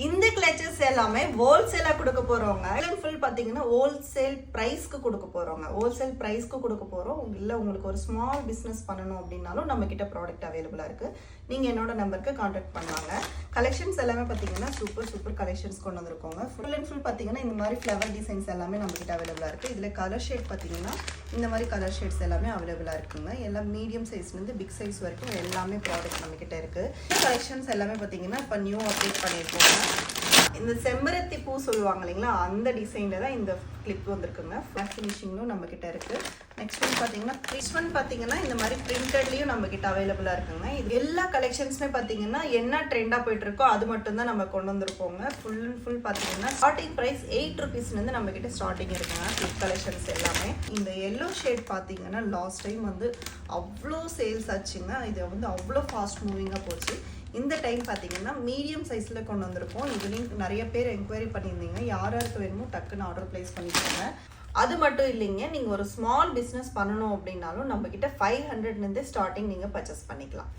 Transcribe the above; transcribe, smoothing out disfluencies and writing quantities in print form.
இந்த கிளச்சஸ் எல்லாமே ஹோல்சேலா கொடுக்க போறோங்க. ஃபுல் பாத்தீங்கன்னா ஹோல்சேல் பிரைஸ்க்கு கொடுக்க போறோங்க. ஹோல்சேல் பிரைஸ்க்கு கொடுக்க போறோம். இல்ல உங்களுக்கு ஒரு ஸ்மால் பிசினஸ் பண்ணணும் அப்படின்னாலும் நம்ம கிட்ட ப்ராடக்ட் அவைலபிளா இருக்கு. நீங்க என்னோட நம்பருக்கு கான்டாக்ட் பண்ணலாங்க. கலெக்ஷன்ஸ் எல்லாமே பாத்தீங்கன்னா சூப்பர் கலெக்ஷன்ஸ் கொண்டு வந்திருக்கோங்க. ஃபுல் அண்ட் ஃபுல் பாத்தீங்கன்னா இந்த மாதிரி ஃப்ளவர் டிசைன்ஸ் எல்லாமே நம்ம கிட்ட அவைலபிளா இருக்கு. இதுல கலர் ஷேட் பாத்தீங்கன்னா இந்த மாதிரி கலர் ஷேட்ஸ் எல்லாமே அவைலபிளா இருக்குங்க. எல்லாம் மீடியம் சைஸ்ல இருந்து பிக் சைஸ் வரைக்கும் எல்லாமே ப்ராடக்ட் நம்ம கிட்ட இருக்கு. கலெக்ஷன்ஸ் எல்லாமே பாத்தீங்கன்னா இப்ப நியூ அப்டேட் பண்ணிருக்கோம். இந்த செம்பருத்தி பூ சொல்லுவாங்க இல்லைங்களா, அந்த டிசைன்ல தான் இந்த கிளிப் வந்திருக்குங்க. ஃபிளாட் ஃபினிஷிங்கும் நம்ம கிட்ட இருக்கு. நெக்ஸ்ட் ஒன் பாத்தீங்கன்னா இந்த மாதிரி பிரிண்டட்லயும் நம்ம கிட்ட அவைலபிளா இருக்குங்க. இது எல்லா கலெக்ஷன்ஸுமே பாத்தீங்கன்னா என்ன ட்ரெண்டா போயிட்டு இருக்கோ அது மட்டும் தான் நம்ம கொண்டு வந்திருப்போங்க. ஃபுல் அண்ட் ஃபுல் பாத்தீங்கன்னா ஸ்டார்டிங் பிரைஸ் 8 rupeesல இருந்து நம்ம கிட்ட ஸ்டார்டிங் இருக்குங்க. கிளிப் கலெக்ஷன்ஸ் எல்லாமே. இந்த எல்லோ ஷேட் பாத்தீங்கன்னா லாஸ்ட் டைம் வந்து அவ்வளோ சேல்ஸ் ஆச்சுங்க. இது வந்து அவ்வளோ ஃபாஸ்ட் மூவிங்கா போச்சு. இந்த டைம் பார்த்தீங்கன்னா மீடியம் சைஸில் கொண்டு வந்திருக்கோம். இதுலேயும் நிறைய பேர் என்கொயரி பண்ணியிருந்தீங்க. யாருக்கு வேணுமோ டக்குன்னு ஆர்டர் பிளேஸ் பண்ணிக்கோங்க. அது மட்டும் இல்லைங்க, நீங்கள் ஒரு ஸ்மால் பிஸ்னஸ் பண்ணணும் அப்படின்னாலும் நம்மக்கிட்ட 500லேருந்தே ஸ்டார்டிங் நீங்கள் பர்ச்சேஸ் பண்ணிக்கலாம்.